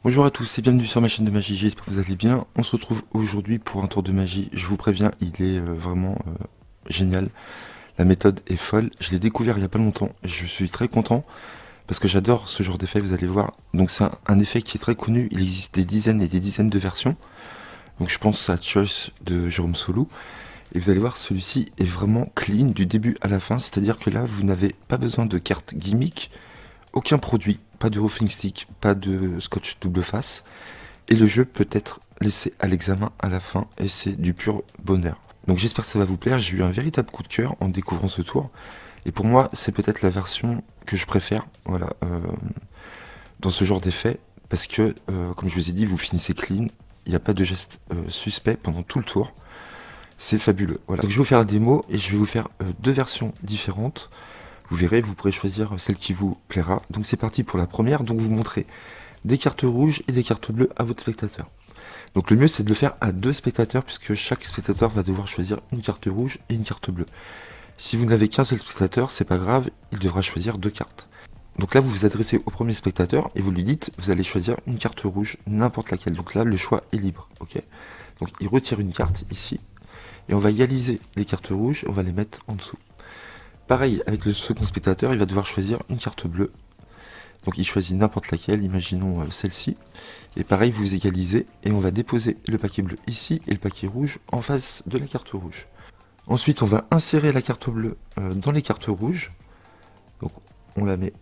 Bonjour à tous et bienvenue sur ma chaîne de magie, j'espère que vous allez bien. On se retrouve aujourd'hui pour un tour de magie. Je vous préviens, il est vraiment génial. La méthode est folle. Je l'ai découvert il n'y a pas longtemps. Je suis très content parce que j'adore ce genre d'effet, vous allez voir. Donc c'est un effet qui est très connu. Il existe des dizaines et des dizaines de versions. Donc je pense à Choice de Jérôme Solou. Et vous allez voir, celui-ci est vraiment clean du début à la fin. C'est-à-dire que là, vous n'avez pas besoin de carte gimmick, aucun produit, pas de roofing stick, pas de scotch double face. Et le jeu peut être laissé à l'examen à la fin, et c'est du pur bonheur. Donc j'espère que ça va vous plaire, j'ai eu un véritable coup de cœur en découvrant ce tour, et pour moi c'est peut-être la version que je préfère, voilà, dans ce genre d'effet, parce que, comme je vous ai dit, vous finissez clean, il n'y a pas de geste suspect pendant tout le tour, c'est fabuleux. Voilà. Donc je vais vous faire la démo, et je vais vous faire deux versions différentes, vous verrez, vous pourrez choisir celle qui vous plaira. Donc c'est parti pour la première, donc vous montrez des cartes rouges et des cartes bleues à votre spectateur. Donc le mieux c'est de le faire à deux spectateurs puisque chaque spectateur va devoir choisir une carte rouge et une carte bleue. Si vous n'avez qu'un seul spectateur, c'est pas grave, il devra choisir deux cartes. Donc là vous vous adressez au premier spectateur et vous lui dites vous allez choisir une carte rouge, n'importe laquelle. Donc là le choix est libre, ok. Donc il retire une carte ici et on va égaliser les cartes rouges, on va les mettre en dessous. Pareil avec le second spectateur, il va devoir choisir une carte bleue. Donc il choisit n'importe laquelle, imaginons celle-ci. Et pareil, vous égalisez et on va déposer le paquet bleu ici et le paquet rouge en face de la carte rouge. Ensuite, on va insérer la carte bleue dans les cartes rouges. Donc on la met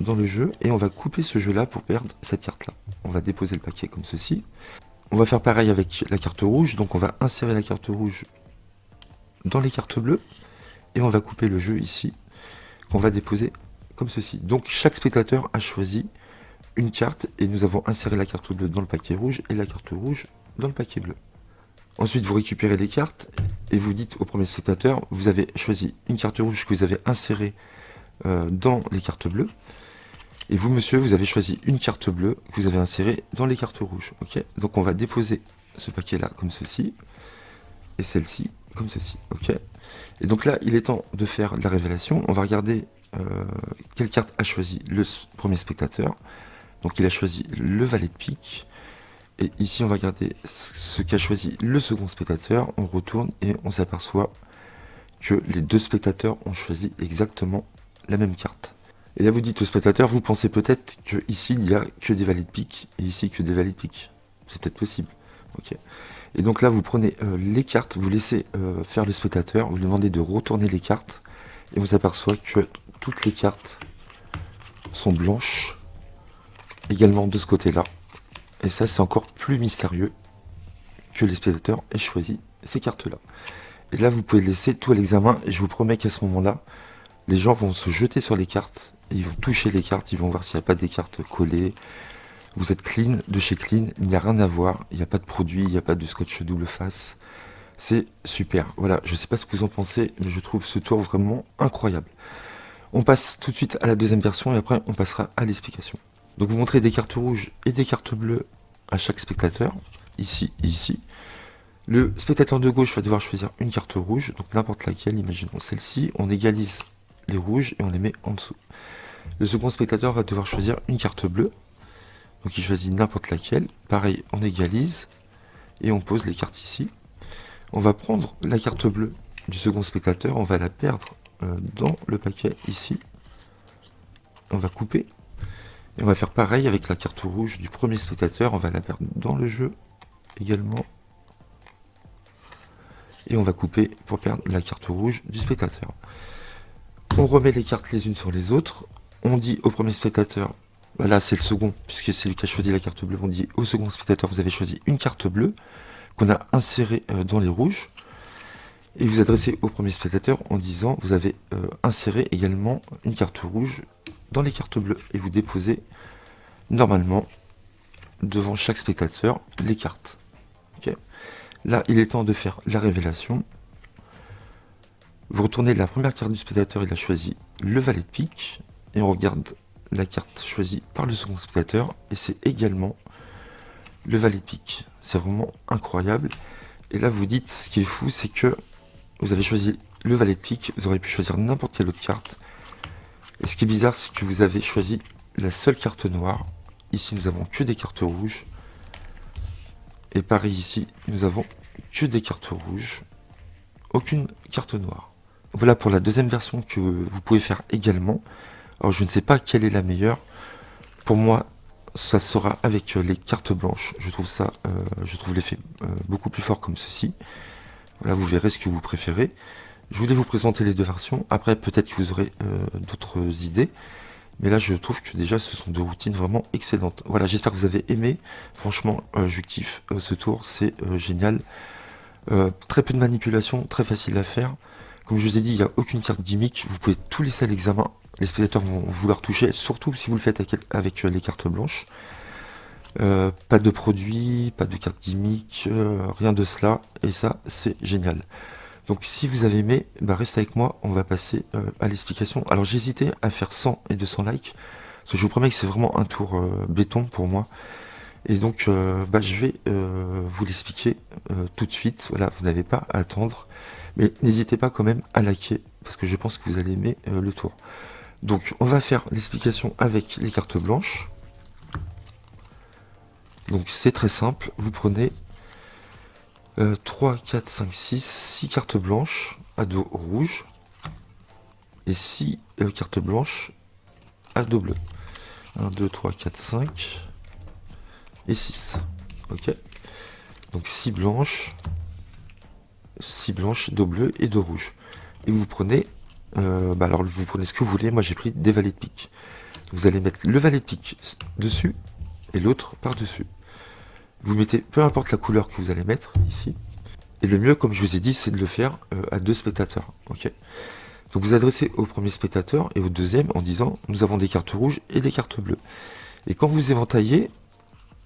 dans le jeu et on va couper ce jeu-là pour perdre cette carte-là. On va déposer le paquet comme ceci. On va faire pareil avec la carte rouge. Donc on va insérer la carte rouge dans les cartes bleues et on va couper le jeu ici qu'on va déposer comme ceci. Donc chaque spectateur a choisi une carte et nous avons inséré la carte bleue dans le paquet rouge et la carte rouge dans le paquet bleu. Ensuite vous récupérez les cartes et vous dites au premier spectateur, vous avez choisi une carte rouge que vous avez insérée dans les cartes bleues. Et vous monsieur, vous avez choisi une carte bleue que vous avez insérée dans les cartes rouges. Ok. Donc on va déposer ce paquet là comme ceci et celle-ci comme ceci. Ok. Et donc là il est temps de faire la révélation. On va regarder quelle carte a choisi le premier spectateur. Donc il a choisi le valet de pique. Et ici on va regarder ce qu'a choisi le second spectateur. On retourne et on s'aperçoit que les deux spectateurs ont choisi exactement la même carte. Et là vous dites au spectateur, vous pensez peut-être que ici il n'y a que des valets de pique et ici que des valets de pique. C'est peut-être possible. Ok. Et donc là vous prenez les cartes, vous laissez faire le spectateur, vous lui demandez de retourner les cartes et on s'aperçoit que toutes les cartes sont blanches également de ce côté-là. Et ça, c'est encore plus mystérieux que les spectateurs aient choisi ces cartes-là. Et là, vous pouvez laisser tout à l'examen. Et je vous promets qu'à ce moment-là, les gens vont se jeter sur les cartes. Et ils vont toucher les cartes. Ils vont voir s'il n'y a pas des cartes collées. Vous êtes clean de chez clean. Il n'y a rien à voir. Il n'y a pas de produit. Il n'y a pas de scotch double face. C'est super. Voilà, je ne sais pas ce que vous en pensez, mais je trouve ce tour vraiment incroyable. On passe tout de suite à la deuxième version et après on passera à l'explication. Donc vous montrez des cartes rouges et des cartes bleues à chaque spectateur, ici et ici. Le spectateur de gauche va devoir choisir une carte rouge, donc n'importe laquelle, imaginons celle-ci. On égalise les rouges et on les met en dessous. Le second spectateur va devoir choisir une carte bleue, donc il choisit n'importe laquelle. Pareil, on égalise et on pose les cartes ici. On va prendre la carte bleue du second spectateur, on va la perdre dans le paquet ici. On va couper. Et on va faire pareil avec la carte rouge du premier spectateur. On va la perdre dans le jeu également. Et on va couper pour perdre la carte rouge du spectateur. On remet les cartes les unes sur les autres. On dit au premier spectateur, bah là c'est le second, puisque c'est lui qui a choisi la carte bleue. On dit au second spectateur, vous avez choisi une carte bleue qu'on a insérée dans les rouges. Et vous adressez au premier spectateur en disant vous avez inséré également une carte rouge dans les cartes bleues et vous déposez normalement devant chaque spectateur les cartes. Okay. Là il est temps de faire la révélation. Vous retournez la première carte du spectateur, il a choisi le valet de pique et on regarde la carte choisie par le second spectateur et c'est également le valet de pique. C'est vraiment incroyable. Et là vous dites ce qui est fou, c'est que vous avez choisi le valet de pique, vous auriez pu choisir n'importe quelle autre carte. Et ce qui est bizarre, c'est que vous avez choisi la seule carte noire ici nous avons que des cartes rouges. Et pareil ici, nous avons que des cartes rouges. Aucune carte noire. Voilà pour la deuxième version que vous pouvez faire également. Alors je ne sais pas quelle est la meilleure. Pour moi, ça sera avec les cartes blanches. Je trouve l'effet beaucoup plus fort comme ceci. Voilà, vous verrez ce que vous préférez. Je voulais vous présenter les deux versions. Après, peut-être que vous aurez d'autres idées. Mais là, je trouve que déjà, ce sont deux routines vraiment excellentes. Voilà, j'espère que vous avez aimé. Franchement, je kiffe ce tour. C'est génial. Très peu de manipulation, très facile à faire. Comme je vous ai dit, il n'y a aucune carte gimmick. Vous pouvez tout laisser à l'examen. Les spectateurs vont vouloir toucher, surtout si vous le faites avec les cartes blanches. Pas de produits, pas de carte gimmick, rien de cela. Et ça, c'est génial. Donc si vous avez aimé, restez avec moi, on va passer à l'explication. Alors j'ai hésité à faire 100 et 200 likes, parce que je vous promets que c'est vraiment un tour béton pour moi. Et donc je vais vous l'expliquer tout de suite. Voilà, vous n'avez pas à attendre. Mais n'hésitez pas quand même à liker, parce que je pense que vous allez aimer le tour. Donc on va faire l'explication avec les cartes blanches. Donc c'est très simple, vous prenez 3, 4, 5, 6 cartes blanches à dos rouge et 6 cartes blanches à dos bleu. 1, 2, 3, 4, 5 et 6. Ok. Donc 6 blanches, dos bleu et dos rouge. Et vous prenez, alors vous prenez ce que vous voulez. Moi j'ai pris des valets de pique. Vous allez mettre le valet de pique dessus et l'autre par-dessus. Vous mettez peu importe la couleur que vous allez mettre ici. Et le mieux, comme je vous ai dit, c'est de le faire à deux spectateurs. Ok. Donc vous adressez au premier spectateur et au deuxième en disant nous avons des cartes rouges et des cartes bleues. Et quand vous éventaillez,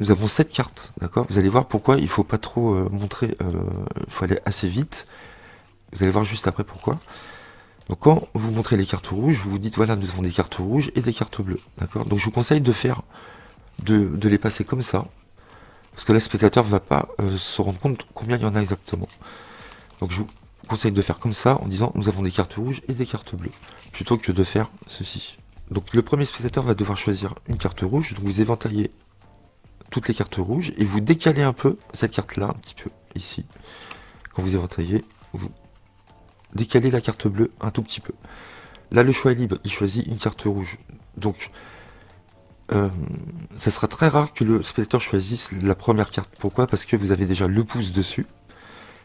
nous avons 7 cartes. D'accord. Vous allez voir pourquoi il ne faut pas trop montrer, il faut aller assez vite. Vous allez voir juste après pourquoi. Donc quand vous montrez les cartes rouges, vous vous dites voilà, nous avons des cartes rouges et des cartes bleues. D'accord. Donc je vous conseille de faire, de les passer comme ça. Parce que là, le spectateur ne va pas se rendre compte combien il y en a exactement. Donc je vous conseille de faire comme ça en disant nous avons des cartes rouges et des cartes bleues. Plutôt que de faire ceci. Donc le premier spectateur va devoir choisir une carte rouge. Donc vous éventaillez toutes les cartes rouges et vous décalez un peu cette carte-là, un petit peu, ici. Quand vous éventaillez, vous décalez la carte bleue un tout petit peu. Là, le choix est libre. Il choisit une carte rouge. Donc ça sera très rare que le spectateur choisisse la première carte. Pourquoi? Parce que vous avez déjà le pouce dessus.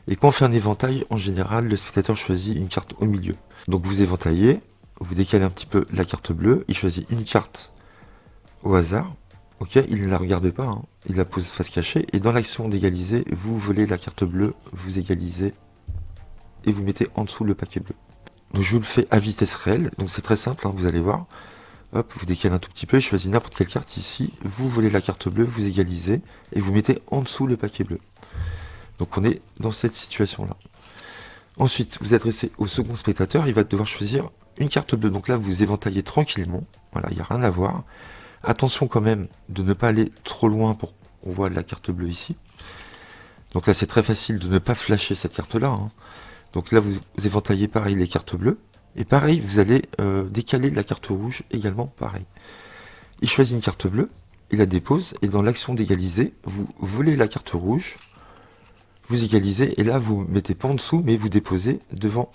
Et quand on fait un éventail, en général, le spectateur choisit une carte au milieu. Donc vous éventaillez, vous décalez un petit peu la carte bleue, il choisit une carte au hasard. Ok, il ne la regarde pas, hein. Il la pose face cachée. Et dans l'action d'égaliser, vous volez la carte bleue, vous égalisez et vous mettez en dessous le paquet bleu. Donc je vous le fais à vitesse réelle, donc c'est très simple, hein, vous allez voir. Hop, vous décalez un tout petit peu, choisissez n'importe quelle carte ici, vous volez la carte bleue, vous égalisez, et vous mettez en dessous le paquet bleu. Donc on est dans cette situation-là. Ensuite, vous adressez au second spectateur, il va devoir choisir une carte bleue. Donc là, vous éventaillez tranquillement, voilà, il n'y a rien à voir. Attention quand même de ne pas aller trop loin pour qu'on voit la carte bleue ici. Donc là, c'est très facile de ne pas flasher cette carte-là, hein. Donc là, vous éventaillez pareil les cartes bleues. Et pareil, vous allez décaler la carte rouge également, pareil. Il choisit une carte bleue, il la dépose, et dans l'action d'égaliser, vous volez la carte rouge, vous égalisez, et là vous mettez pas en dessous, mais vous déposez devant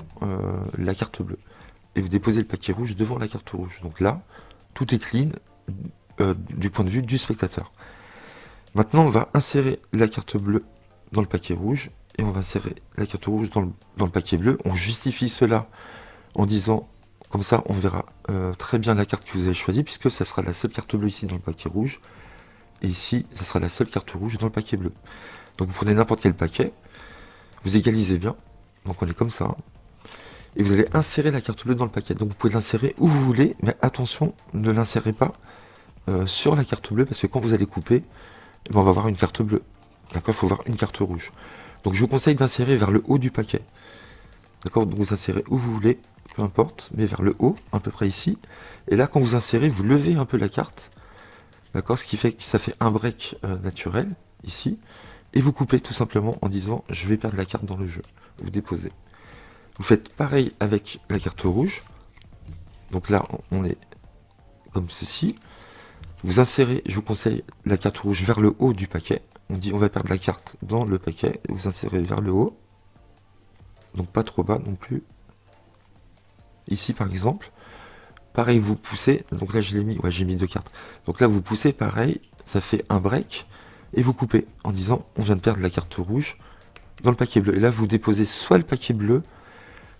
la carte bleue. Et vous déposez le paquet rouge devant la carte rouge. Donc là, tout est clean du point de vue du spectateur. Maintenant, on va insérer la carte bleue dans le paquet rouge, et on va insérer la carte rouge dans le paquet bleu. On justifie cela en disant, comme ça on verra très bien la carte que vous avez choisie, puisque ça sera la seule carte bleue ici dans le paquet rouge, et ici ça sera la seule carte rouge dans le paquet bleu. Donc vous prenez n'importe quel paquet, vous égalisez bien, donc on est comme ça, hein, et vous allez insérer la carte bleue dans le paquet. Donc vous pouvez l'insérer où vous voulez, mais attention, ne l'insérez pas sur la carte bleue, parce que quand vous allez couper, on va avoir une carte bleue. D'accord, il faut avoir une carte rouge. Donc je vous conseille d'insérer vers le haut du paquet. D'accord, donc vous insérez où vous voulez, peu importe, mais vers le haut, à peu près ici. Et là, quand vous insérez, vous levez un peu la carte. D'accord, ce qui fait que ça fait un break naturel, ici. Et vous coupez tout simplement en disant, je vais perdre la carte dans le jeu. Vous déposez. Vous faites pareil avec la carte rouge. Donc là, on est comme ceci. Vous insérez, je vous conseille, la carte rouge vers le haut du paquet. On dit on va perdre la carte dans le paquet. Vous insérez vers le haut. Donc pas trop bas non plus. Ici par exemple. Pareil, vous poussez. Donc là je l'ai mis, ouais j'ai mis 2 cartes. Donc là vous poussez, pareil, ça fait un break. Et vous coupez en disant on vient de perdre la carte rouge dans le paquet bleu. Et là vous déposez soit le paquet bleu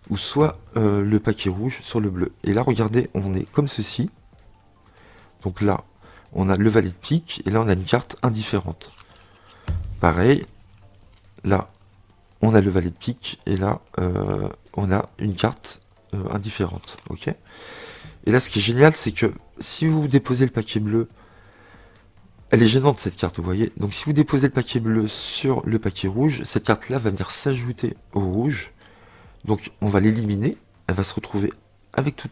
ou soit le paquet rouge sur le bleu. Et là regardez, on est comme ceci. Donc là, on a le valet de pique, et là on a une carte indifférente. Pareil, là, on a le valet de pique, et là, on a une carte indifférente. Ok. Et là, ce qui est génial, c'est que si vous déposez le paquet bleu, elle est gênante cette carte, vous voyez. Donc si vous déposez le paquet bleu sur le paquet rouge, cette carte-là va venir s'ajouter au rouge. Donc on va l'éliminer, elle va se retrouver avec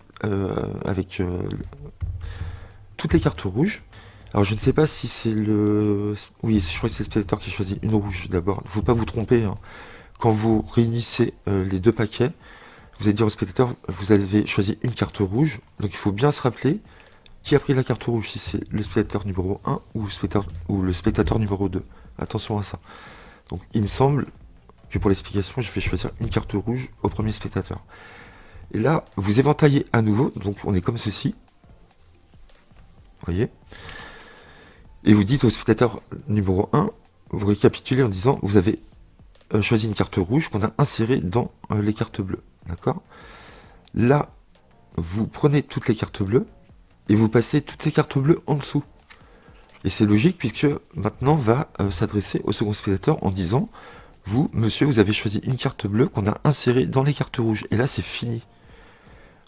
toutes les cartes rouges. Alors je ne sais pas si c'est le... Oui, je crois que c'est le spectateur qui choisit une rouge d'abord. Il ne faut pas vous tromper, hein. Quand vous réunissez les deux paquets, vous allez dire au spectateur, vous avez choisi une carte rouge. Donc il faut bien se rappeler qui a pris la carte rouge, si c'est le spectateur numéro 1 ou le spectateur numéro 2. Attention à ça. Donc il me semble que pour l'explication, je vais choisir une carte rouge au premier spectateur. Et là, vous éventaillez à nouveau, donc on est comme ceci. Vous voyez ? Et vous dites au spectateur numéro 1, vous récapitulez en disant, vous avez choisi une carte rouge qu'on a insérée dans les cartes bleues. D'accord ? Là, vous prenez toutes les cartes bleues et vous passez toutes ces cartes bleues en dessous. Et c'est logique puisque maintenant va s'adresser au second spectateur en disant, vous, monsieur, vous avez choisi une carte bleue qu'on a insérée dans les cartes rouges. Et là, c'est fini.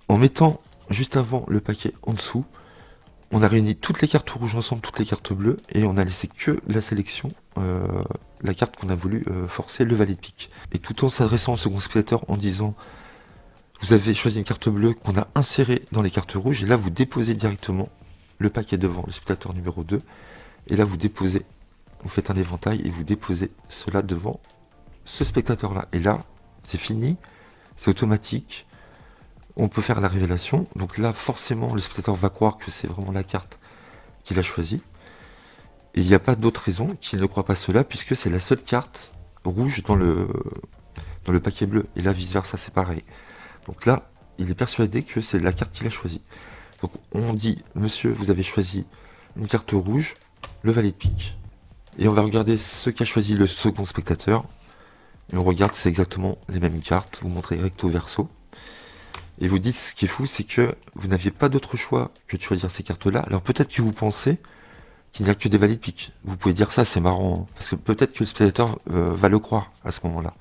En mettant juste avant le paquet en dessous, on a réuni toutes les cartes rouges ensemble, toutes les cartes bleues, et on a laissé que la sélection, la carte qu'on a voulu forcer, le valet de pique. Et tout en s'adressant au second spectateur en disant, vous avez choisi une carte bleue qu'on a insérée dans les cartes rouges, et là vous déposez directement le paquet devant le spectateur numéro 2, et là vous déposez, vous faites un éventail, et vous déposez cela devant ce spectateur-là. Et là, c'est fini, c'est automatique. On peut faire la révélation. Donc là, forcément, le spectateur va croire que c'est vraiment la carte qu'il a choisie. Et il n'y a pas d'autre raison qu'il ne croit pas cela, puisque c'est la seule carte rouge dans le paquet bleu. Et là, vice-versa, c'est pareil. Donc là, il est persuadé que c'est la carte qu'il a choisie. Donc on dit, monsieur, vous avez choisi une carte rouge, le valet de pique. Et on va regarder ce qu'a choisi le second spectateur. Et on regarde, c'est exactement les mêmes cartes. Vous montrez recto verso. Et vous dites, ce qui est fou, c'est que vous n'aviez pas d'autre choix que de choisir ces cartes-là. Alors peut-être que vous pensez qu'il n'y a que des valets de pique. Vous pouvez dire ça, c'est marrant, hein, parce que peut-être que le spectateur va le croire à ce moment-là.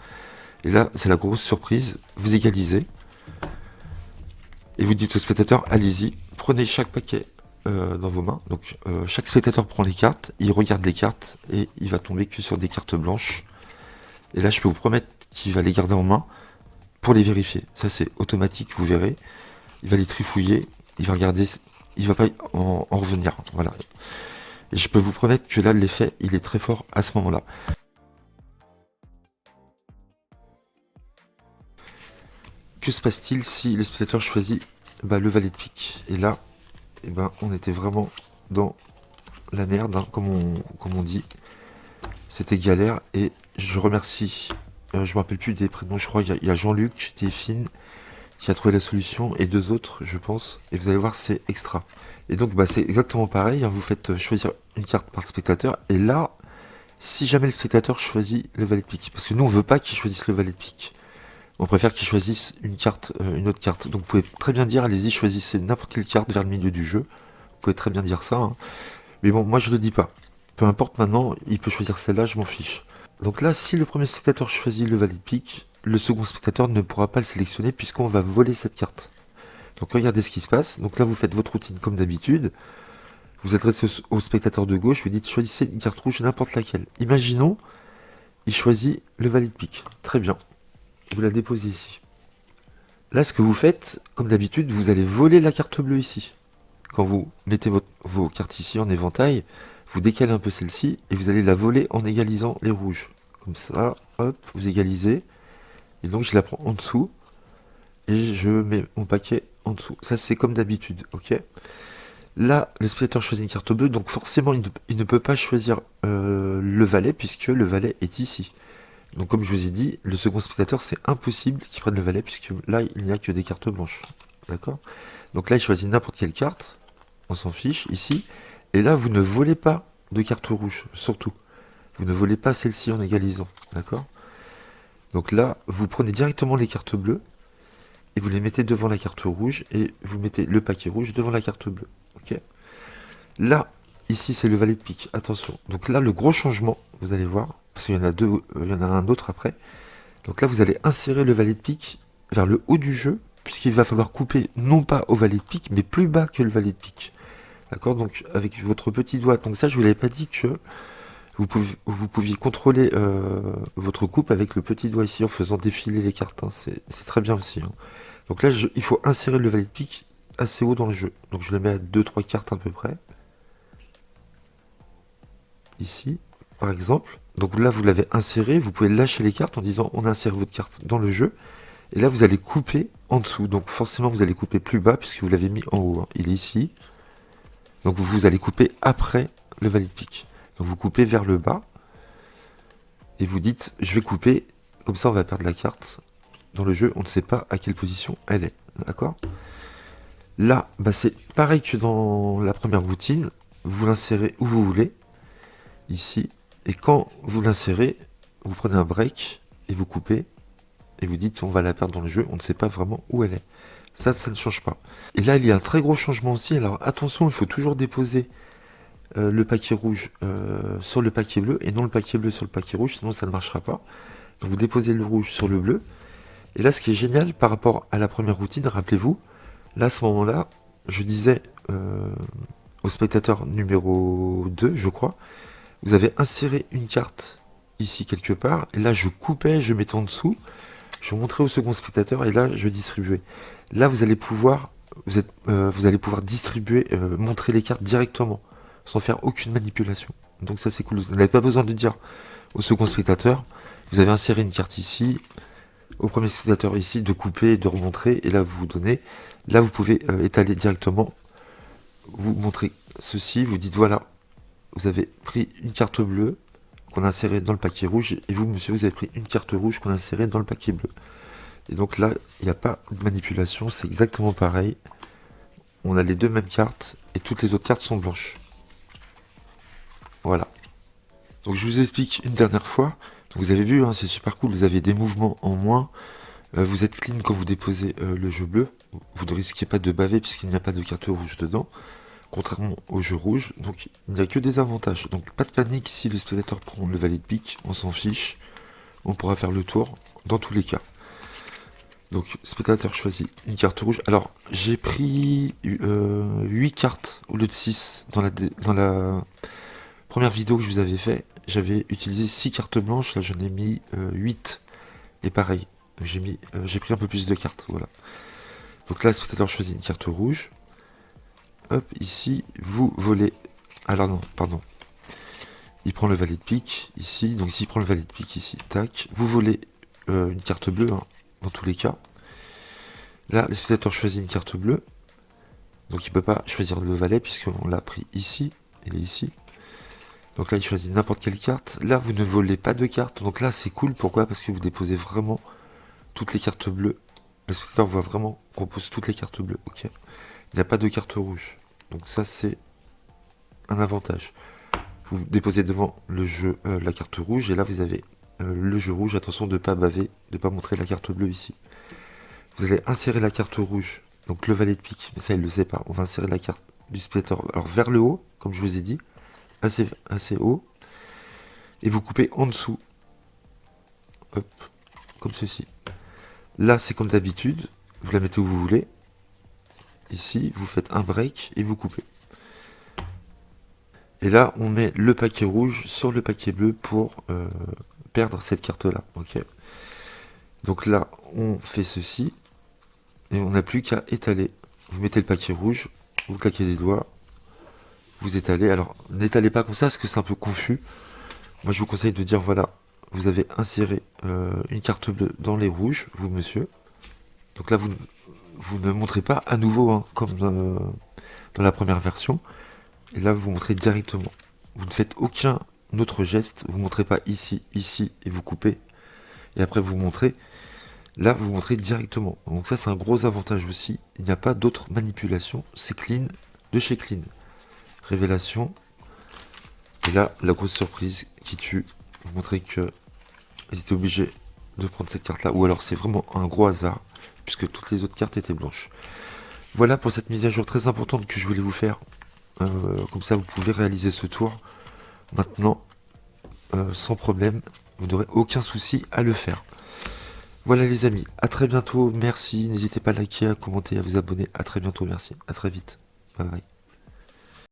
Et là, c'est la grosse surprise. Vous égalisez. Et vous dites au spectateur, allez-y, prenez chaque paquet dans vos mains. Donc chaque spectateur prend les cartes, il regarde les cartes, et il va tomber que sur des cartes blanches. Et là, je peux vous promettre qu'il va les garder en main pour les vérifier. Ça, c'est automatique, vous verrez. Il va les trifouiller, il va regarder, il va pas en revenir. Voilà. Et je peux vous promettre que là, l'effet, il est très fort à ce moment-là. Que se passe-t-il si le spectateur choisit le valet de pique? Et là, on était vraiment dans la merde, hein, comme on dit. C'était galère, et je remercie, je me rappelle plus des prénoms, je crois qu'il y a Jean-Luc, Téphine, qui a trouvé la solution, et 2 autres, je pense, et vous allez voir, c'est extra. Et donc, c'est exactement pareil, hein, vous faites choisir une carte par le spectateur, et là, si jamais le spectateur choisit le valet de pique, parce que nous, on veut pas qu'il choisisse le valet de pique, on préfère qu'il choisisse une carte, une autre carte. Donc, vous pouvez très bien dire, allez-y, choisissez n'importe quelle carte vers le milieu du jeu, vous pouvez très bien dire ça, hein. Mais bon, moi, je le dis pas. Peu importe maintenant, il peut choisir celle-là, je m'en fiche. Donc là, si le premier spectateur choisit le valet de pique, le second spectateur ne pourra pas le sélectionner puisqu'on va voler cette carte. Donc regardez ce qui se passe. Donc là, vous faites votre routine comme d'habitude. Vous vous adressez au spectateur de gauche, vous dites choisissez une carte rouge, n'importe laquelle. Imaginons, il choisit le valet de pique. Très bien. Vous la déposez ici. Là, ce que vous faites, comme d'habitude, vous allez voler la carte bleue ici. Quand vous mettez vos cartes ici en éventail, vous décalez un peu celle-ci et vous allez la voler en égalisant les rouges. Comme ça, hop, vous égalisez. Et donc je la prends en dessous et je mets mon paquet en dessous. Ça c'est comme d'habitude, ok? Là, le spectateur choisit une carte bleue, donc forcément, il ne peut pas choisir le valet, puisque le valet est ici. Donc comme je vous ai dit, le second spectateur, c'est impossible qu'il prenne le valet, puisque là, il n'y a que des cartes blanches. D'accord? Donc là, il choisit n'importe quelle carte, on s'en fiche, ici. Et là, vous ne volez pas de carte rouge, surtout. Vous ne volez pas celle-ci en égalisant, d'accord? Donc là, vous prenez directement les cartes bleues, et vous les mettez devant la carte rouge, et vous mettez le paquet rouge devant la carte bleue, ok? Là, ici, c'est le valet de pique, attention. Donc là, le gros changement, vous allez voir, parce qu'il y en a deux, il y en a un autre après. Donc là, vous allez insérer le valet de pique vers le haut du jeu, puisqu'il va falloir couper non pas au valet de pique, mais plus bas que le valet de pique. D'accord? Donc avec votre petit doigt. Donc ça, je ne vous l'avais pas dit que vous pouviez contrôler votre coupe avec le petit doigt ici en faisant défiler les cartes, hein. C'est très bien aussi, hein. Donc là, il faut insérer le valet de pique assez haut dans le jeu. Donc je le mets à 2-3 cartes à peu près. Ici, par exemple. Donc là, vous l'avez inséré. Vous pouvez lâcher les cartes en disant on insère votre carte dans le jeu. Et là, vous allez couper en dessous. Donc forcément, vous allez couper plus bas puisque vous l'avez mis en haut, hein. Il est ici. Donc vous allez couper après le valet de pique. Donc vous coupez vers le bas. Et vous dites, je vais couper. Comme ça, on va perdre la carte. Dans le jeu, on ne sait pas à quelle position elle est. D'accord? Là, bah, c'est pareil que dans la première routine. Vous l'insérez où vous voulez. Ici. Et quand vous l'insérez, vous prenez un break et vous coupez. Et vous dites, on va la perdre dans le jeu. On ne sait pas vraiment où elle est. Ça ne change pas. Et là, il y a un très gros changement aussi. Alors attention, il faut toujours déposer le paquet rouge sur le paquet bleu et non le paquet bleu sur le paquet rouge, sinon ça ne marchera pas. Donc vous déposez le rouge sur le bleu. Et là, ce qui est génial par rapport à la première routine, rappelez-vous, là, à ce moment-là, je disais au spectateur numéro 2, je crois, vous avez inséré une carte ici quelque part, et là, je coupais, je mettais en dessous, je montrais au second spectateur, et là, je distribuais. Là, vous allez pouvoir, vous allez pouvoir distribuer, montrer les cartes directement, sans faire aucune manipulation. Donc ça, c'est cool. Vous n'avez pas besoin de dire au second spectateur, vous avez inséré une carte ici, au premier spectateur ici, de couper, de remontrer, et là, vous vous donnez. Là, vous pouvez étaler directement, vous montrez ceci, vous dites, voilà, vous avez pris une carte bleue qu'on a insérée dans le paquet rouge, et vous, monsieur, vous avez pris une carte rouge qu'on a insérée dans le paquet bleu. Et donc là, il n'y a pas de manipulation, c'est exactement pareil. On a les deux mêmes cartes, et toutes les autres cartes sont blanches. Voilà. Donc je vous explique une dernière fois. Donc, vous avez vu, hein, c'est super cool, vous avez des mouvements en moins. Vous êtes clean quand vous déposez le jeu bleu. Vous ne risquez pas de baver puisqu'il n'y a pas de carte rouge dedans. Contrairement au jeu rouge, donc il n'y a que des avantages. Donc pas de panique si le spectateur prend le valet de pique, on s'en fiche. On pourra faire le tour dans tous les cas. Donc spectateur choisit une carte rouge. Alors j'ai pris 8 cartes au lieu de 6 dans la première vidéo que je vous avais fait. J'avais utilisé 6 cartes blanches, là j'en ai mis 8. Et pareil, j'ai pris un peu plus de cartes, voilà. Donc là, le spectateur choisit une carte rouge. Hop, ici, vous volez. Alors non, pardon. Il prend le valet de pique, ici. Donc s'il prend le valet de pique, ici, tac. Vous volez une carte bleue, hein, dans tous les cas. Là, le spectateur choisit une carte bleue. Donc il ne peut pas choisir le valet, puisqu'on l'a pris ici. Il est ici. Donc là, il choisit n'importe quelle carte. Là, vous ne volez pas de cartes. Donc là, c'est cool. Pourquoi? Parce que vous déposez vraiment toutes les cartes bleues. Le spectateur voit vraiment qu'on pose toutes les cartes bleues. Ok. Il n'y a pas de carte rouge. Donc ça, c'est un avantage. Vous déposez devant le jeu la carte rouge. Et là, vous avez le jeu rouge. Attention de ne pas baver, de ne pas montrer la carte bleue ici. Vous allez insérer la carte rouge. Donc le valet de pique. Mais ça, il ne le sait pas. On va insérer la carte du spectateur. Alors vers le haut, comme je vous ai dit. Assez haut. Et vous coupez en dessous. Hop. Comme ceci. Là, c'est comme d'habitude. Vous la mettez où vous voulez. Ici, vous faites un break et vous coupez. Et là, on met le paquet rouge sur le paquet bleu pour perdre cette carte-là. Ok. Donc là, on fait ceci. Et on n'a plus qu'à étaler. Vous mettez le paquet rouge, vous claquez des doigts, vous étalez. Alors, n'étalez pas comme ça parce que c'est un peu confus. Moi, je vous conseille de dire, voilà, vous avez inséré une carte bleue dans les rouges, vous, monsieur. Donc là, vous ne montrez pas à nouveau, hein, comme dans la première version. Et là, vous montrez directement. Vous ne faites aucun autre geste. Vous ne montrez pas ici, ici, et vous coupez. Et après, vous montrez. Là, vous montrez directement. Donc ça, c'est un gros avantage aussi. Il n'y a pas d'autre manipulation. C'est clean de chez clean. Révélation. Et là, la grosse surprise qui tue. Vous montrez que ils étaient obligés de prendre cette carte-là. Ou alors, c'est vraiment un gros hasard. Puisque toutes les autres cartes étaient blanches. Voilà pour cette mise à jour très importante que je voulais vous faire. Comme ça, vous pouvez réaliser ce tour. Maintenant, sans problème. Vous n'aurez aucun souci à le faire. Voilà les amis, à très bientôt, merci, n'hésitez pas à liker, à commenter, à vous abonner, à très bientôt, merci, à très vite, bye bye.